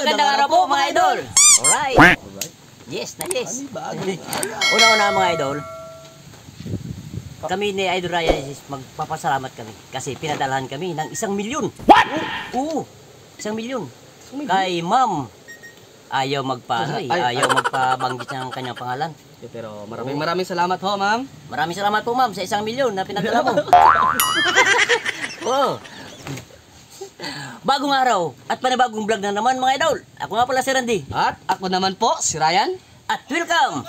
Magandang araw po mga idol. Alright. Yes na yes. Una-una mga idol, kami ni Idol Ryan magpapasalamat kami kasi pinadalahan kami ng 1 milyon. What? Oo, 1 milyon. Kay ma'am, ayaw magpabanggit ng kanyang pangalan. Pero maraming salamat ho, ma'am. Maraming salamat po ma'am sa 1 milyon na pinadala mo. Oh. Bagong araw at panibagong vlog na naman mga idol. Ako nga pala si Randy. At ako naman po, si Ryan. At welcome!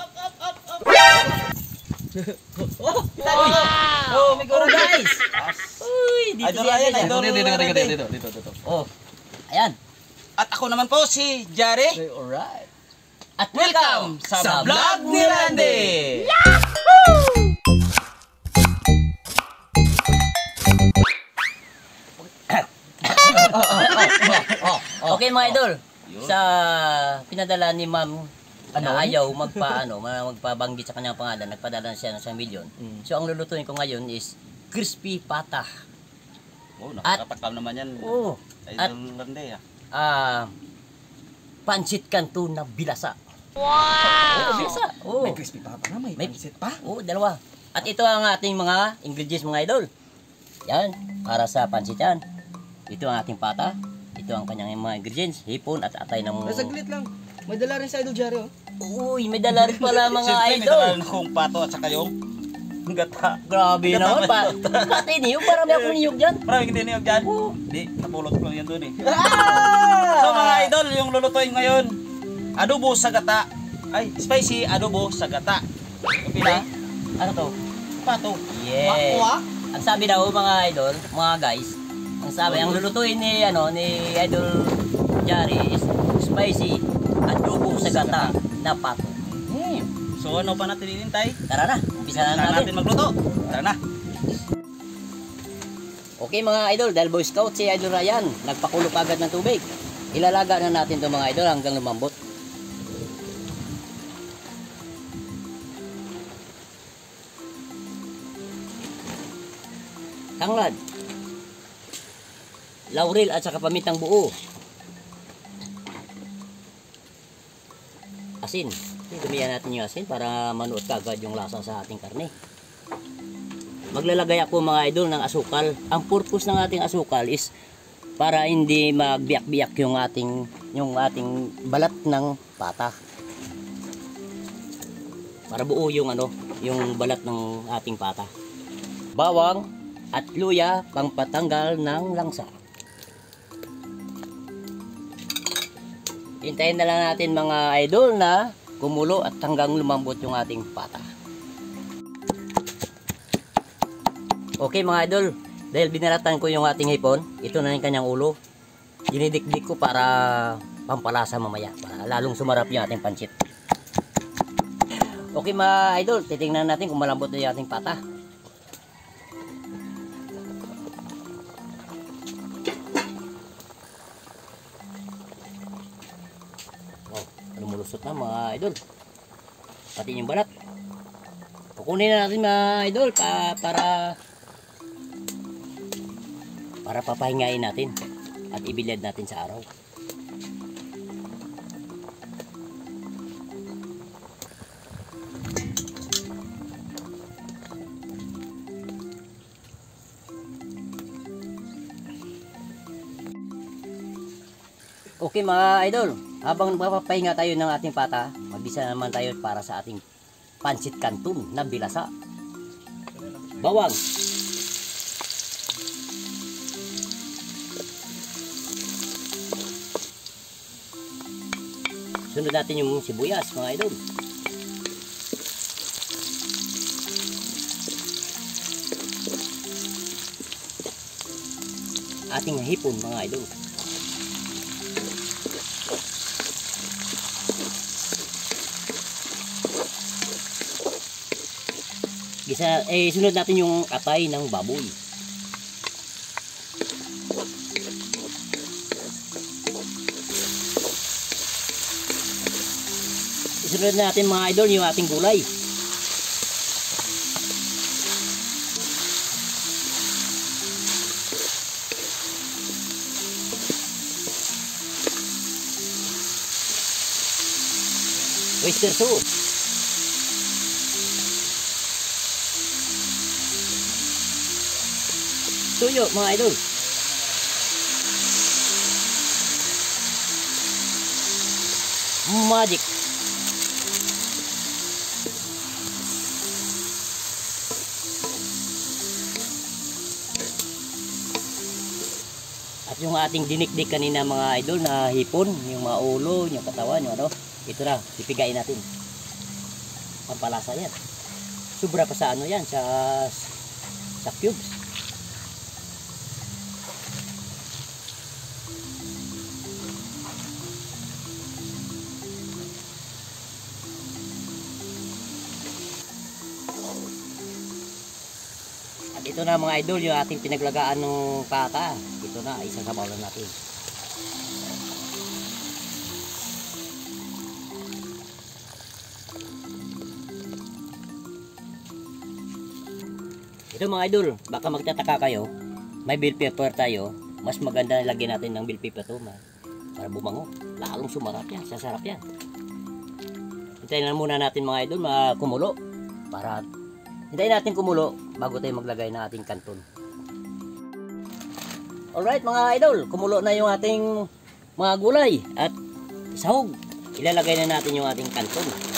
Oh, may Oh guys! Uy, dito Idol si Ryan, Idol. dito. Oh, ayan. At ako naman po, si Jare. Alright. At welcome sa vlog ni Randy. Okay mga idol, sa pinadala ni ma'am na ayaw magpabanggit sa kanyang pangalan, nagpadala siya ng 1 milyon. So ang lulutuin ko ngayon is crispy pata. Oh, nakakatakam naman yan. Oh, at Idol Randy pancit canton na bilasa. Wow! Bilasa. Oh. May crispy pata na, may pansit pa. Oh, dalawa. At ito ang ating mga ingredients mga idol. Yan, para sa pancit yan. Ito ang ating pata. Ito ang kanyang mga ingredients. Hipon at atay ng... Saglit lang. May dala rin sa Idol Jare, oh. Uy, may dala rin pala mga Siyempre, may idol. dala rin akong pato at saka yung gata. Grabe naman pa. Pati niyo, marami akong niyog dyan. Maraming hindi niyog dyan. Hindi, napulot ko lang yan doon eh. Ah! So mga idol, yung lulutuin ngayon, adobo sa gata. Ay, spicy adobo sa gata. Okay na? Ano to? Pato. Yeah. Makuha? Ang sabi daw mga idol, mga guys, ang sabi, ang lulutuin ni Idol Jare is spicy adobo sa gata na pato. So ano pa natin hinintay? Tara na, umpisa na Saan natin natin. magluto? Tara na. Okay mga idol, dahil Boy Scout si Idol Ryan, nagpakulo pa agad ng tubig. Ilalaga na natin itong mga idol hanggang lumambot. Tanglad, laurel at saka pamintang buo. Asin. Tumiyan natin yung asin para manuot kagad yung lasa sa ating karne. Maglalagay ako mga idol ng asukal. Ang purpose ng ating asukal is para hindi magbiyak-biyak yung ating balat ng pata. Para buo yung yung balat ng ating pata. Bawang at luya pang patanggal ng langsa. Hintayin na lang natin mga idol na kumulo at hanggang lumambot yung ating pata. Okay mga idol, dahil binaratan ko yung ating hipon, ito na yung kanyang ulo. Dinidikdik ko para pampalasa mamaya, para lalong sumarap yung ating pancit. Okay mga idol, titingnan natin kung malambot na yung ating pata. Lumulusot na mga idol, pati yung balat. Kukunin na natin mga idol para papahingain natin at ibilad natin sa araw. Okay mga idol, habang magpapahinga tayo ng ating pata, magbisa naman tayo para sa ating pancit canton na bilasa. Bawang, sunod natin yung sibuyas mga idol. Ating hipon mga idol. Sunod natin yung atay ng baboy. Isunod natin mga idol yung ating gulay. oyster sauce. Tuyo mga idol. Magic. At yung ating dinikdik kanina mga idol na hipon, yung mga ulo, yung katawan, yung ano, ito na, pipigain natin. Pampalasa yan. Sobra pa sa ano yan, sa cubes. At ito na mga idol, yung ating pinaglagaan ng pata. Ito na, isasabaw lang natin. Ito mga idol, baka magtataka kayo, may bell pepper tayo, mas maganda lagyan natin ng bell pepper to para bumango. Lalong sumarap yan, sasarap yan. Hintayin na muna natin mga idol, kumulo. Hintayin natin kumulo bago tayo maglagay ng ating kanton. Alright mga idol, kumulo na yung ating mga gulay at sahog. Ilalagay na natin yung ating kanton.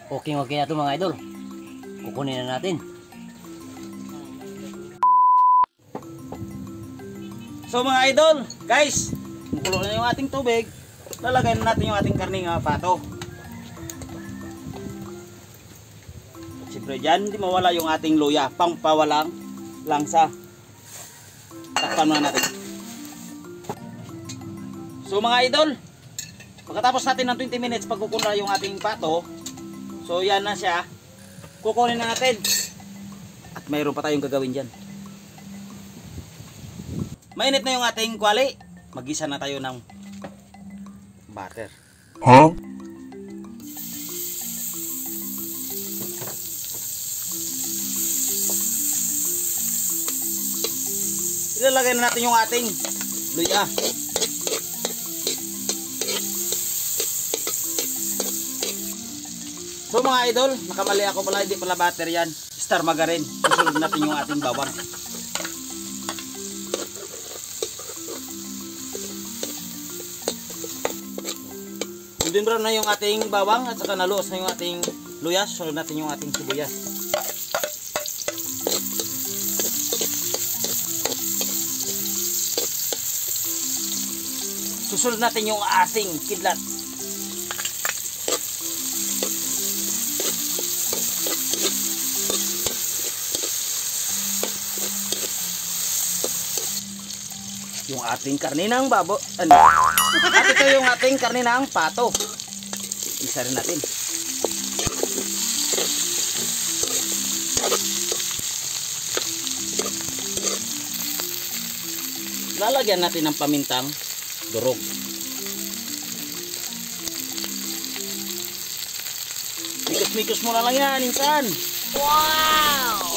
Okay na ito mga idol. Kukunin na natin. So mga idol, guys, kumukulo na yung ating tubig. Lalagay na natin yung ating karning pato. At siyempre dyan, hindi mawala yung ating luya. Pampawalang langsa. Takpan muna natin. So mga idol, pagkatapos natin ng 20 minutes pagkukulo yung ating pato, so yan na siya. Kukunin na natin. At mayroon pa tayong gagawin dyan. Mainit na yung ating kwali. Mag-isa na tayo ng butter. Huh? Ilalagay na natin yung ating luya. So mga idol, nakamali ako pala, hindi pala butter yan. Star margarine. Susunod natin yung ating bawang. Golden brown na yung ating bawang at saka naluos na yung ating luya. Susunod natin yung ating sibuyas. Susunod natin yung ating kidlat. Yung ating karne ng babo. At ito yung ating karne ng pato. Isa rin natin. Lalagyan natin ng pamintang durog. Mikos-mikos mo na lang yan, insan. Wow!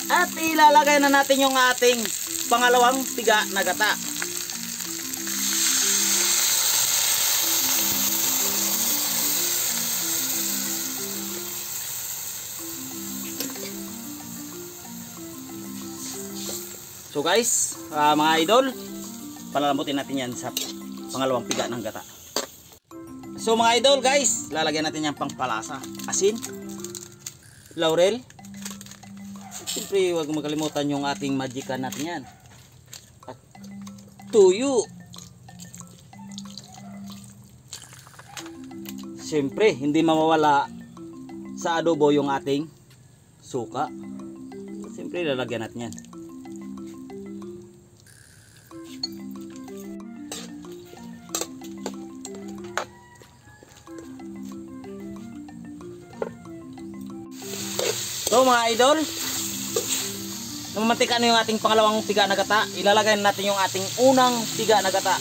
At ilalagay na natin yung ating pangalawang piga na gata. So guys, mga idol, palalambutin natin yan sa pangalawang piga ng gata. So mga idol guys, lalagyan natin yan pangpalasa. Asin, laurel. Siyempre, huwag makalimutan yung ating magikan natin yan. At tuyo. Siyempre, hindi mawawala sa adobo yung ating suka. Siyempre, lalagyan natin yan. So mga idol, mamantika na yung ating pangalawang piga na gata. Ilalagay natin yung ating unang piga na gata.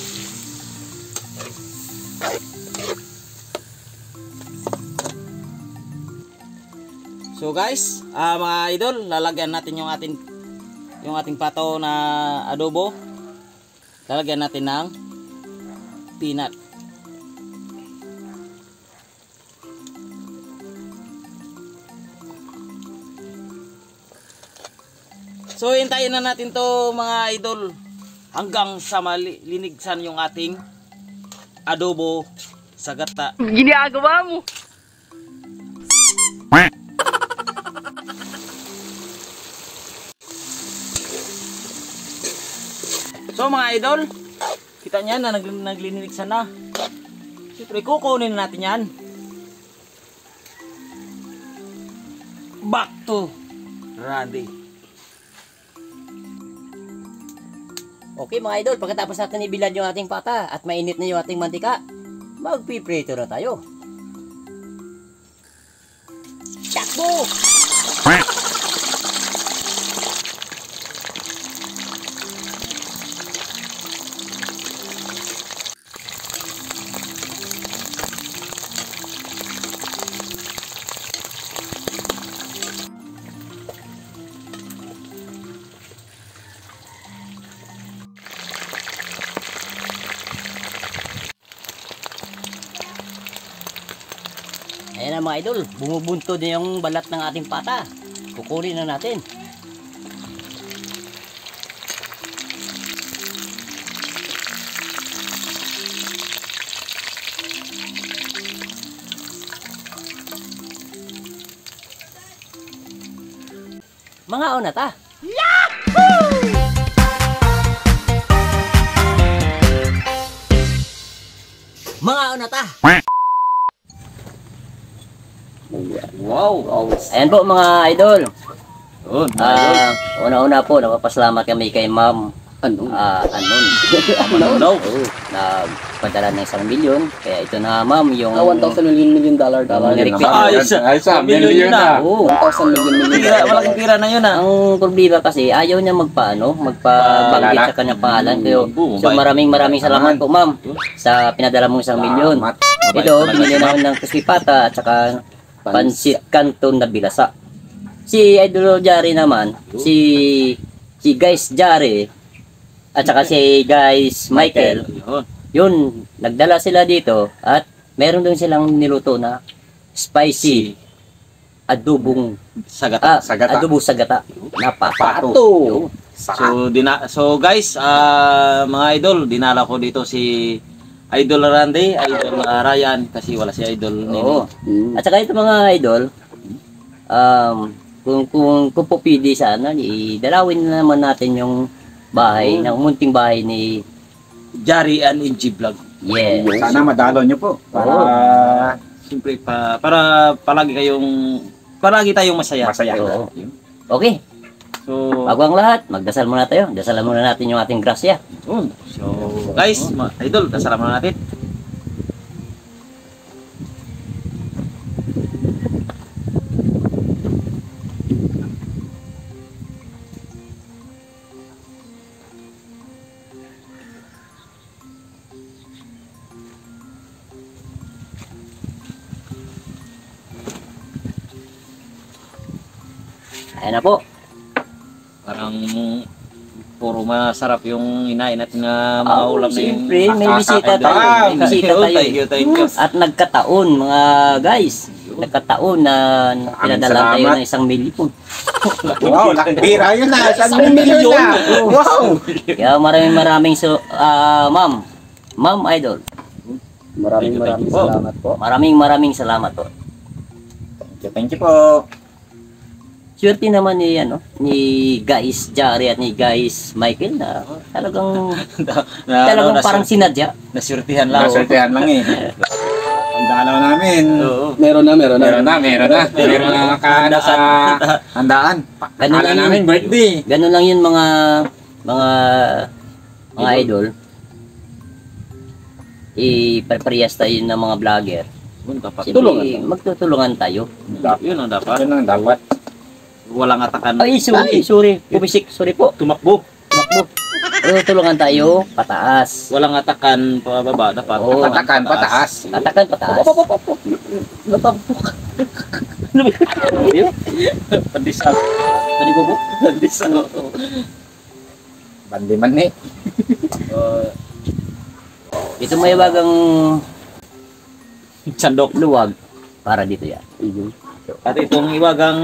So guys, mga idol, lalagyan natin yung ating pato na adobo. Lalagyan natin ng peanut. So hintayin na natin to mga idol hanggang sa malinigsan yung ating adobo sa gata. Ginagawa mo. So mga idol, kita niyan na nagliligsan na. Siyempre kukunin natin yan. Back to ready. Okay mga idol, pagkatapos natin ibilad yung ating pata at mainit na yung ating mantika, magpiprito na tayo. Takbo! Ayan na mga idol, bumubunto na yung balat ng ating pata. Kukunin na natin. Mga ona ta. Yahoo! Mga ona ta. Wow! Ayan po mga idol. Good, Una-una po, napapasalamat kami kay Ma'am Anon. No. Na padala ng 1 milyon. Kaya ito na ma'am, yung $1,000 million dollar. Million na. Oo. 1,000 million. Malaking pira na yun ah. Ang problema kasi, ayaw niya magpabanggit sa kanyang pangalan. So maraming salamat po ma'am sa pinadala mong 1 milyon. Ito, binili namin ng crispy pata at saka pansit canton na bilasa. Si Idol Jari naman, si Guys Jari at saka si Guys Michael, yun, nagdala sila dito at meron doon silang niluto na spicy adobong Sagata. adobo sa gata. Napapato. So guys, mga idol, dinala ko dito si Idol Randy, Idol Ryan kasi wala si Idol Nini. Oo. At saka ito mga idol, kung po pwede sana, idalawin na naman natin yung bahay, ng munting bahay ni Jari and NG Vlog. Yes. Sana madalo nyo po. Para Siyempre para palagi tayong masaya. Oo. Okay. So, Bago ang lahat, magdasal muna tayo. Dasalan muna natin yung ating grasya. so guys, idol, dasalan muna natin. Ayan na po. Parang puro masarap yung inain natin na mga ulam na yung Siyempre, may bisita tayo. May bisita tayo. Thank you. At nagkataon, mga guys. Nagkataon na pinadala tayo ng 1 milyon. wow, laking pira yun na. 1 million na. Wow. Kaya maraming Ma'am Idol. Maraming salamat po. Maraming salamat po. Thank you po. Swerte naman ni Guys Jari at ni Guys Michael na talagang parang sinadya. Nasurtihan lang. Nasultihan lang eh. Ang dalaw namin. Meron na. Meron na nakahanda sa handaan. Ganun Akala lang namin yun. birthday. Ganun lang yun mga idol. Iparehas tayo ng mga vlogger. Dapat. Siyempre, magtutulungan tayo. Yun ang dapat. Yun ang dapat. walang atakan. Ay, sorry. Pumisik, sorry po. Tumakbo. Tumakbo. Pero tulungan tayo, pataas. Walang atakan pababa. Dapat Oo. Patakan, pataas. Tatakan, pataas. Pandisal. Tadi bubuk. Pandisal. Bandi man eh. Ito may bagang Sandok. luwag para dito yan. At itong iwagang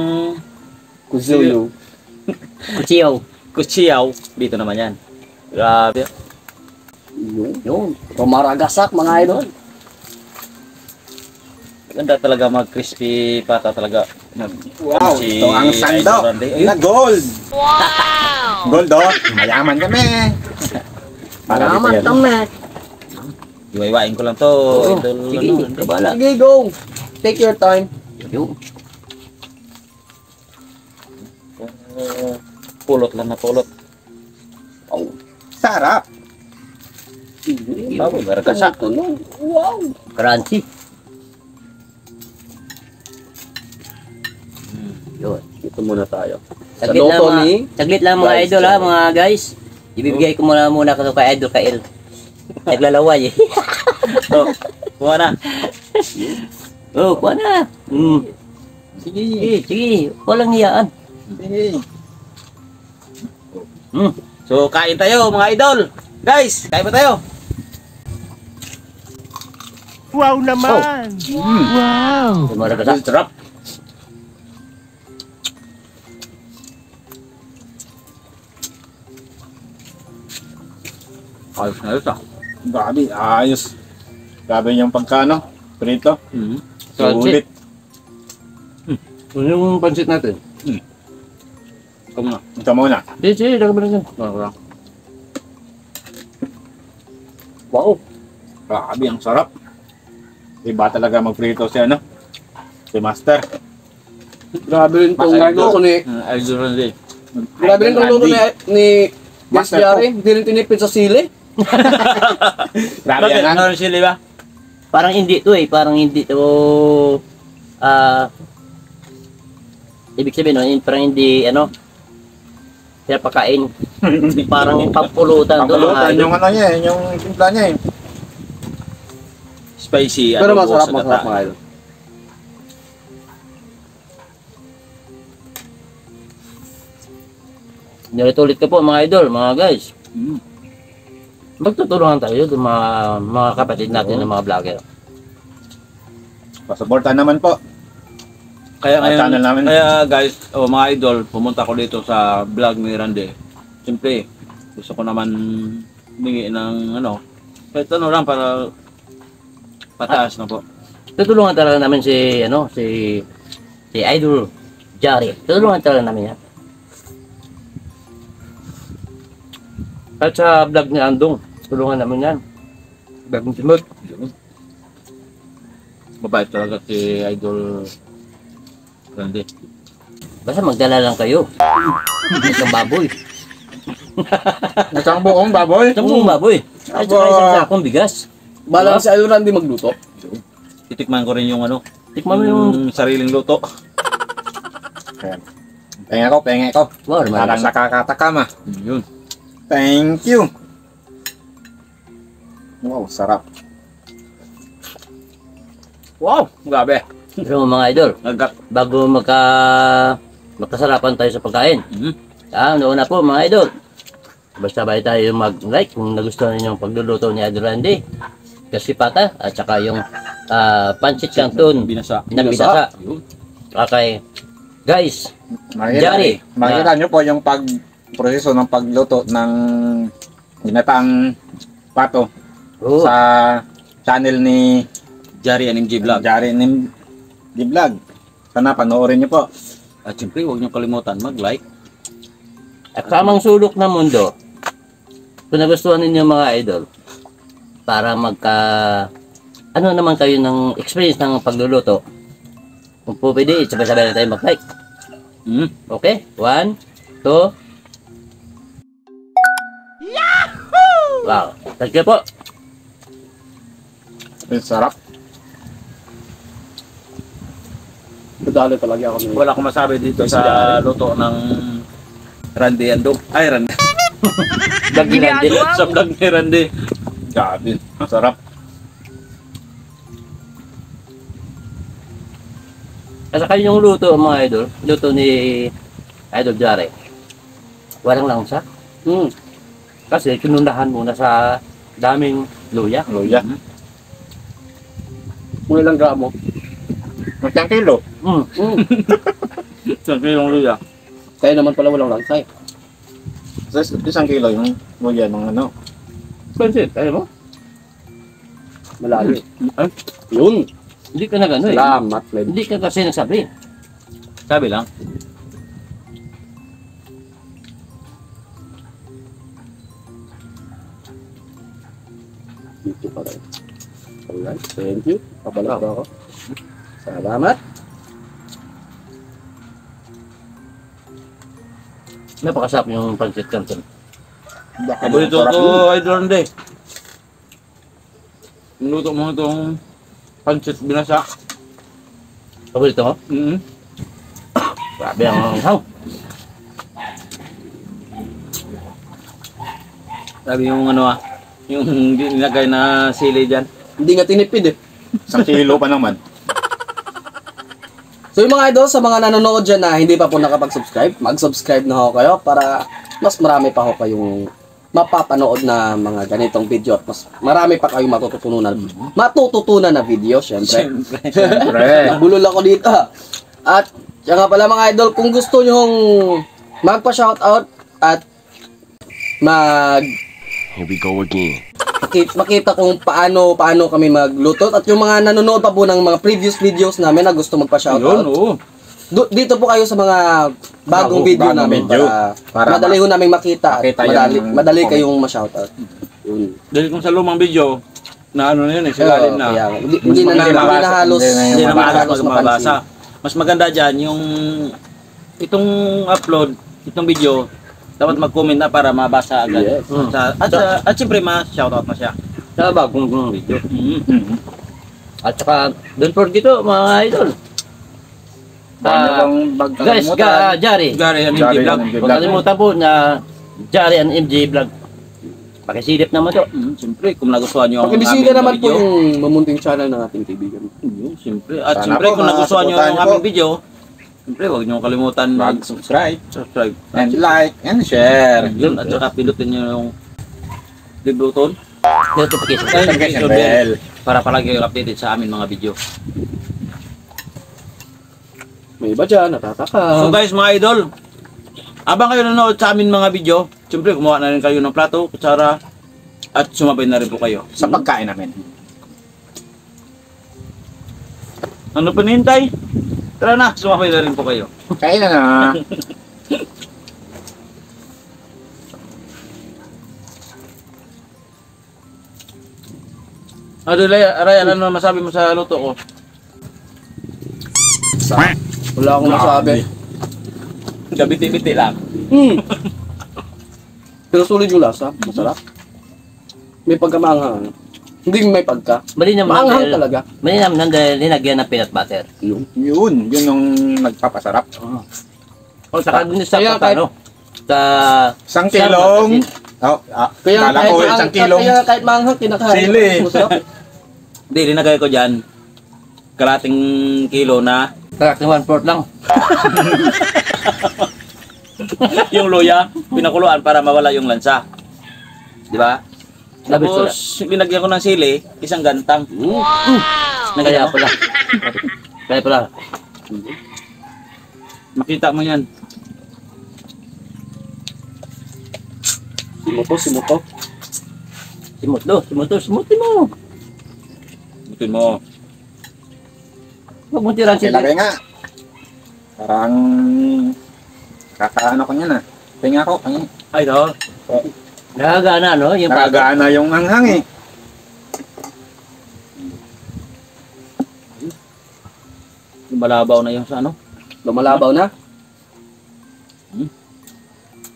Kuzuyo. Kutsiyaw. kutsiyaw. Dito naman yan. Grabe. Yun. Pumaragasak mga idol. Ganda talaga mag-crispy pata talaga. Wow, Si ito ang sandok. Idol Randy. Na gold. Wow! Gold oh. Mayaman kami. Para dito Salamat yan. kami. Iwain ko lang to. Idol, Sige, ano, kabala. Sige, go. Take your time. Yun. Pulot lang na pulot. Sarap. Bago, garagasa. Wow. Crunchy. Yun. Ito muna tayo. Saglit lang, loto mga, ni saglit lang mga Guys, idol ha, mga guys. Ibibigay ko muna ko kay Idol Kael. Naglalaway eh. Oh, kuha na. Oh, kuha na. Sige. Walang hiyaan. So, kain tayo mga idol. Guys, kain pa tayo. Wow naman! Wow! Maragasa. Sarap. Ayos na ayos ah. Grabe, ayos. Grabe yung pagkano. Prito. Sulit. Ano yung pansit natin? Ito muna. Ito muna. Sige, daga ba na Wow. Grabe, ang sarap. Iba talaga magprito si ano. Si Master. Grabe rin itong Mas luto ni... Idol Randy. Grabe rin itong luto ni Yes Master Jari. Hindi rin tinipid sa sili. Grabe Bakit? yan. Ano sila ba? Parang hindi to eh. Parang hindi to... ibig sabihin no, parang hindi ano... Kaya pakain. Parang pampulutan to. Pampulutan yung ano niya, yung timpla niya eh. Spicy. Pero adobo masarap, sa masarap gata. mga idol. Nilitulit ka po mga idol, mga guys. Mm. Magtutulungan tayo ng mga kapatid natin ng mga vlogger. Pasuporta naman po. Kaya Ang ngayon, channel namin. kaya guys, mga idol, pumunta ko dito sa vlog ni Randy. Siyempre, gusto ko naman humingi ng ano, kahit ano lang para pataas na po. Tutulungan talaga namin si Idol Jari. Tutulungan talaga namin yan. At sa vlog ni Andong, tulungan namin yan. Vlog ni Timot. Mabait talaga si Idol Randy. Basta magdala lang kayo. Isang baboy. Isang buong baboy. Isang buong baboy. At saka isang sakong bigas. Balang si Idol Randy magluto. Titikman ko rin yung ano, Tikman mo yung... sariling luto. Pengen ko. Wow, Parang naman. nakakatakam ah. Yun. Thank you. Wow, sarap. Wow, grabe. Pero mga idol, Nagat. bago magkasarapan tayo sa pagkain. Mm. Una po mga idol. Basta ba tayo mag-like kung nagustuhan niyo yung pagluluto ni Idol Randy. Kasi pata at saka yung pancit canton Binasa. na binasa. Yun. Okay. Guys, Jari. Makikita nyo po yung proseso ng pagluto ng ginataang pato oh, sa channel ni Jari NMG Vlog. Jari ni di vlog. Sana panoorin nyo po. At siyempre, huwag niyo kalimutan mag-like. at kamang sulok ng mundo. Kung nagustuhan ninyo mga idol, para ano naman kayo ng experience ng pagluluto, kung po pwede, sabay-sabay na tayo mag-like. Mm. Okay? 1, 2. Yahoo! Wow. Thank you po. Sarap. Nadali talaga ako. Wala akong masabi dito sa luto ng Randy Andog. Ay, Randy. Vlog ni Randy. Sa vlog ni Randy. Grabe. Sarap. At saka yung luto mga idol, luto ni Idol Jare. Walang langsa. Kasi kinundahan muna sa daming luya. Luya. Kung ilang gramo. Magkang kilo. Sa kilong luya. Kaya naman pala walang langsay. Sa isang kilo yung luya ng ano. Expensive, kaya mo? Malayo. Ay, Yun. Hindi ka na gano'n eh. Salamat, Len. Hindi ka kasi nagsabi. sabi lang. Dito pa rin. Alright, thank you. Pabalak ba ako? Salamat. Napakasarap yung pancit canton. Paborito ko, Idol Randy. Luto mo itong pancit binasa. Paborito mo? Grabe ang hang. Sabi yung ano yung nilagay na sili dyan. Hindi nga tinipid eh. Isang kilo pa naman. So yung mga idol, sa mga nanonood dyan na hindi pa po nakapag-subscribe, mag-subscribe na ho kayo para mas marami pa ho kayong mapapanood na mga ganitong video at mas marami pa kayong matututunan na video, syempre. Siyempre. Nabulol ako dito. At yan nga pala mga idol, kung gusto nyong magpa-shoutout at Here we go again. makita kung paano kami magluto at yung mga nanonood pa po ng mga previous videos namin na gusto Yun, magpa-shoutout. oo. Dito po kayo sa mga bagong video bagong namin video. para madali ho namin makita at makita yung madali comment. kayong ma-shoutout. Yun. Dahil kung sa lumang video, na ano na yun eh, silalim na. Kaya, hindi na halos Hindi na halos mabasa. Mas maganda dyan yung itong upload, itong video, dapat mag-comment na para mabasa agad. Yes. At siyempre ma-shoutout na siya. Sa bagong video. Mm-hmm. At saka, don't forget to mga idol. Guys, Jari. Gary, ano Gary, yung vlog? ano yung Huwag kalimutan po na Jari and MJ Vlog. Pakisilip naman to. Siyempre, kung nagustuhan nyo ang Pag-ibisigan naman po video, yung mamunting channel ng ating kaibigan. siyempre. At Sana siyempre, po, kung nagustuhan nyo masuportahan ang nyo aming po. video, siyempre, huwag nyo kalimutan Mag-subscribe. subscribe. And like and share. Yun, at saka pilutin nyo yung bell Notification. Bell. para palagi kayo updated sa amin mga video. May iba dyan, natataka. So guys, mga idol, abang kayo nanonood sa amin mga video, siyempre gumawa na rin kayo ng plato, kutsara, at sumabay na rin po kayo. Sa pagkain namin. Ano pa nihintay? Tara na, sumabay na rin po kayo. Kain na. Ryan, ano masabi mo sa luto ko? Wala akong masabi. Gabiti-biti lang. Pero sulit yung lasa. Masarap. May pagkamanghang. Hindi may pagka. Malinam Maanghang talaga. Malinam na dahil linagyan ng peanut butter. Yung. Yun yung nagpapasarap. O saka dun sa Kaya kahit- ano, sa Isang kilong. Kaya Kala ko isang kilong. Kaya kahit maanghang, kinakain. Sili. Masarap. Hindi, linagay ko dyan. Kalating kilo na karating 1/4 lang. yung luya, pinakuluan para mawala yung lansa. Di ba? Tapos, linagyan ko ng sili, isang gantang. Kaya pala. Kaya pala. Makita mo yan. Simuto. Simutin mo. Butin mo. Huwag mo tirang sila. Ilagay nga. Parang kakaano ko niyan ah. Tinga ko. Ay, ito. Nakagana, no? Yung Nakagaan na yung anghang eh. Lumalabaw na yung sa ano. Lumalabaw na.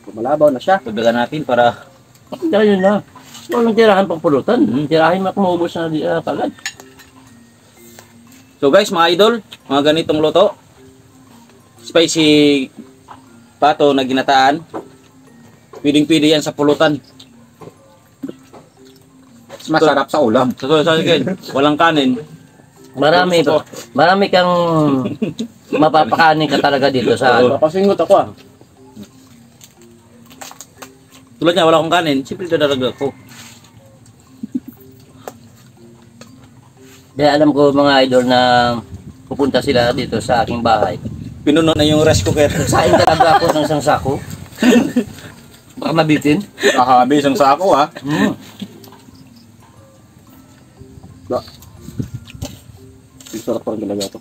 Lumalabaw na siya. Dagdagan natin para Dahil yun na. Walang tirahan pang pulutan. Tirahin mo kung maubos na kagad. So guys, mga idol, mga ganitong luto, spicy pato na ginataan. Pwedeng-pwede yan sa pulutan. Masarap sa ulam. So, sa akin, walang kanin. Marami kang mapapakanin ka talaga dito sa Papasingot ako ah. Tulad niya, wala akong kanin, simple dadaraga ko. Kaya alam ko mga idol na pupunta sila dito sa aking bahay. Pinuno na yung rice cooker. Sain talaga ako ng isang sako. Baka mabitin. Kakahabis ang sako ha. Sarap parang talaga to.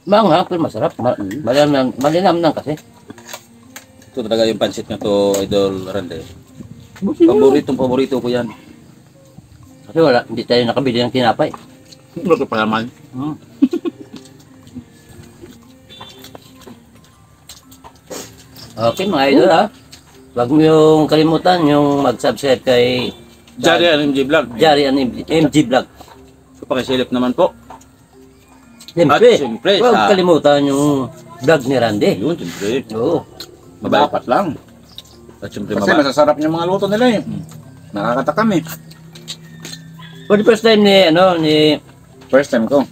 Manghang, pero masarap. Malinam kasi. Ito talaga yung pansit na to, Idol Randy. Paborito ko yan. Kasi wala, hindi tayo nakabili ng tinapay. Ano pa naman? Okay mga idol ha. Huwag mo yung kalimutan yung mag-subscribe kay Jari MG Vlog. Jari MG Vlog. So, pakisilip naman po. Siyempre, siyempre, huwag kalimutan yung vlog ni Randy. Yun, siyempre. Oo. Dapat lang. At siyempre, Kasi masasarap yung mga luto nila eh. Nakakatakam eh. For the first time ni First time ko.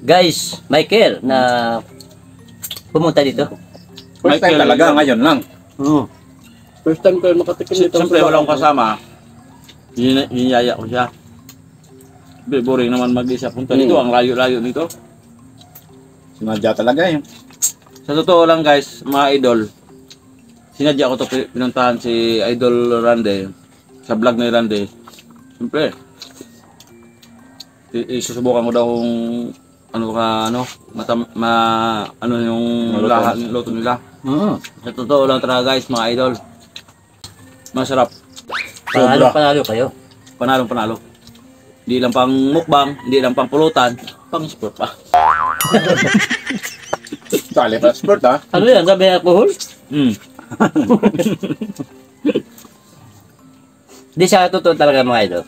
guys Michael na pumunta dito. First time Michael, talaga, ngayon lang. First time ko makatikim nito. siyempre, wala akong kasama. Yiyaya ko siya. Boring naman mag-isa punta dito. Ang layo-layo nito. Sinadya talaga eh. Sa totoo lang guys, mga idol, sinadya ko to pinuntahan si Idol Randy sa vlog ni Randy. Siyempre, isusubukan ko daw kung ano yung lahat ng luto nila. Sa totoo lang talaga guys, mga idol, masarap. Panalo kayo. Panalong-panalo. Hindi lang pang mukbang, hindi lang pang pulutan, pang sport pa. Sali pa sport ha. Ano yan? Sabi alcohol? Di siya totoo talaga mga idol.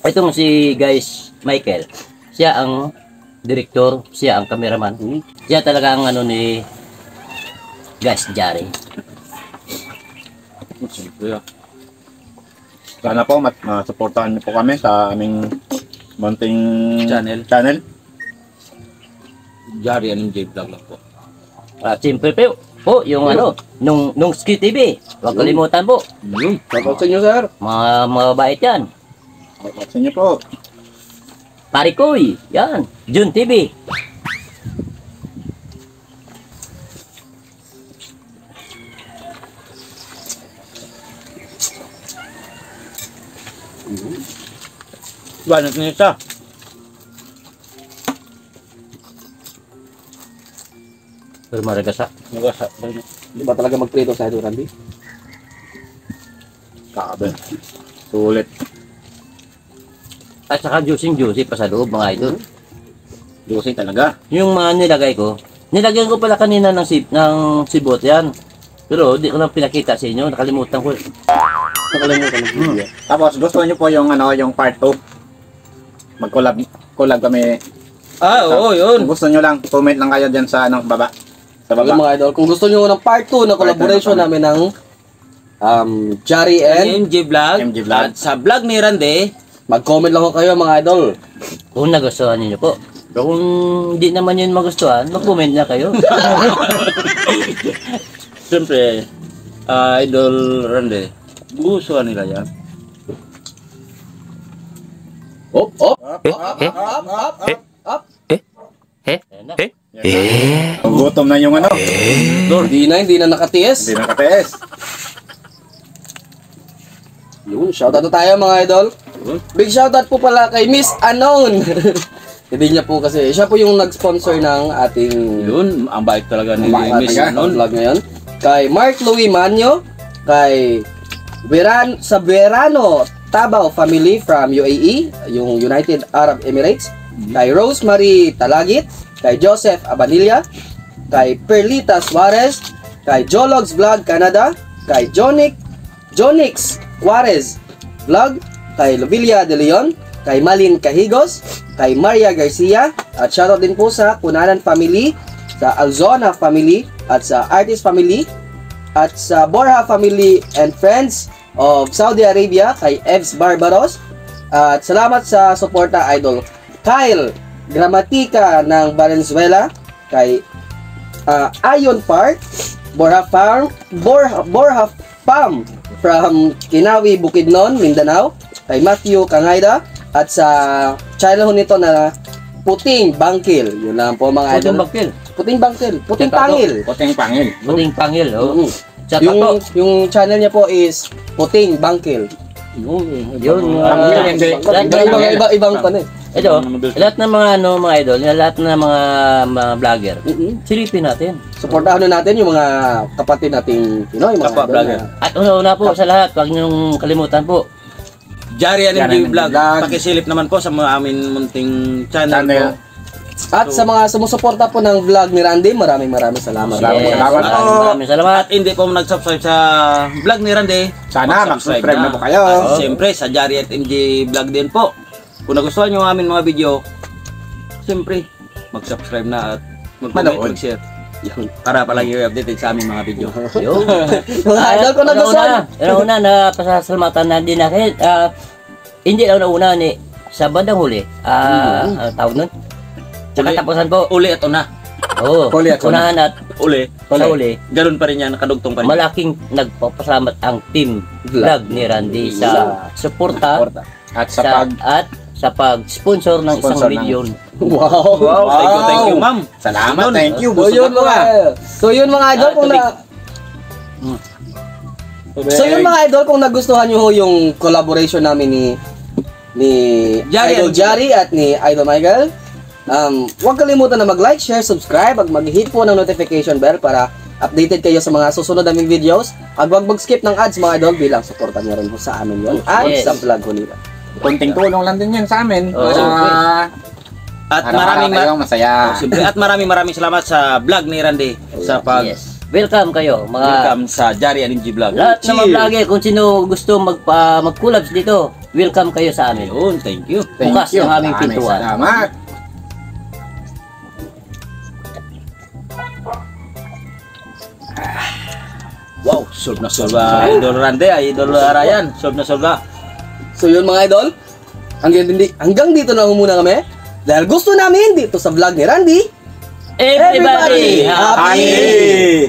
Itong si guys Michael, siya ang direktor, siya ang cameraman. Siya talaga ang ni guys Jari. Siyempre, Sana po masuportahan niyo po kami sa aming munting channel. Jari MJ Vlog lang po. At siyempre po, yung nung Ski TV. Huwag kalimutan po. Shoutout sa inyo, sir. Mga mabait yan. Sa inyo po. Parikoy, yan. Jun TV. Banat niya siya. Pero maragasa. Di ba talaga magprito sa Idol Randy? Kabe. Sulit. At saka juicy pa sa loob mga idol. Juicy talaga. Yung mga nilagay ko, nilagyan ko pala kanina ng sibot yan. Pero di ko lang pinakita sa inyo, nakalimutan ko. Nakalimutan ng video. Tapos gusto niyo po yung yung part 2. Mag-collab kami. Oo, yun. Kung gusto niyo lang, comment lang kayo diyan sa baba. Sa Mga baba. idol, kung gusto nyo ng part 2 na collaboration namin ng Jari and MJ Vlog. MJ Vlog. At sa vlog ni Randy, mag-comment lang ko kayo mga idol. Kung nagustuhan niyo po. Pero kung hindi naman yun magustuhan, mag-comment na kayo. siyempre, Idol Randy, gusto nila yan. Up, up, up. Ayan na. Gutom na yung Hindi na nakatiis. Hindi na katiis. Yun, shoutout na tayo mga idol. Big shoutout po pala kay Miss Anon. Hindi niya po kasi, siya po yung nag-sponsor ng ating Yun, ang bait talaga ni Miss ating Anon. vlog ngayon. Kay Mark Louis Manyo, kay Verano Tabao family from UAE, yung United Arab Emirates, kay Rosemary Talagit, kay Joseph Abanilla, kay Perlita Suarez, kay Jologs Vlog Canada, kay Jonix Juarez Vlog, kay Lobelia De Leon, kay Malin Cahigos, kay Maria Garcia, at shoutout din po sa Kunanan family, sa Alzona family, at sa Artist family, at sa Borja family and friends of Saudi Arabia, kay Evs Barbaros. At salamat sa suporta, Idol Kyle Gramatica ng Valenzuela, kay Ayon Park, Borja Farm from Kinawi, Bukidnon, Mindanao, kay Matthew Kangayda, at sa channel nito na Puting Bangkil. Yun lang po mga Puting idol. Bangkil. Puting Bangkil. Puting Tsaka to. Pangil. Puting pangil. Puting Pangil, oh. Tsaka Yung, po, yung channel niya po is Puting Bangkil. yun, Bangkil, hindi. Ibang pa na eh. ito, lahat ng mga mga idol, lahat ng mga vlogger, silipin natin. Supportahan na natin yung mga kapatid nating Pinoy, mga Kapwa idol vlogger. na- At una po sa lahat, huwag niyong kalimutan po, Jarian Jarian MJ MJ Vlog. Vlog. Pakisilip naman po sa mga amin munting channel Channel. po. At sa mga sumusuporta po ng vlog ni Randy, maraming salamat. Maraming salamat po. Maraming salamat. At hindi po nag-subscribe sa vlog ni Randy, Sana mag-subscribe na po kayo. At siyempre sa Jarian MJ Vlog din po. Kung nagustuhan nyo ang amin mga video, siyempre mag-subscribe na at mag-comment, Manood. mag-share. Yun. Para palagi updated sa aming mga video. Yun. Mga idol ko nagustuhan. Una na pasasalamatan na din natin. Hindi lang nauna ni sa bandang huli. Tawag nun? Sa Uli. katapusan po. Uli at una. Oo. Uli at una. Unahan at Uli. sa huli. Ganun pa rin yan, nakadugtong pa rin. Malaking nagpapasalamat ang team vlog ni Randy sa suporta At sa sa pag-sponsor ng isang Sponsor ng- milyon. Wow. Wow, thank you ma'am. Salamat, thank you. So yun Busog ako, mga So yun mga idol kung na So yun mga idol kung nagustuhan niyo ho yung collaboration namin ni Jari Idol and- Jari at ni Idol Michael. Huwag kalimutan na mag-like, share, subscribe at mag-hit po ng notification bell para updated kayo sa mga susunod naming videos. At huwag mag-skip ng ads mga idol bilang suporta niyo rin ho sa amin yun at Yes. sa vlog ko nila. Konting tulong lang din yan sa amin. Oo. At Araw-araw kayong masaya. siyempre, at maraming salamat sa vlog ni Randy sa pag Yes. Welcome kayo mga welcome sa Jarian MJ Vlog. lahat ng mga vlogger kung sino gusto mag-collabs dito. Welcome kayo sa amin. Yun, thank you. Thank Bukas you. ang aming Maraming pintuan. Salamat. Wow, solve na solve Idol Randy, Idol Ryan, solve na solve. So yun mga idol, hanggang dito na ho muna kami. Dahil gusto namin dito sa vlog ni Randy, Everybody, happy Happy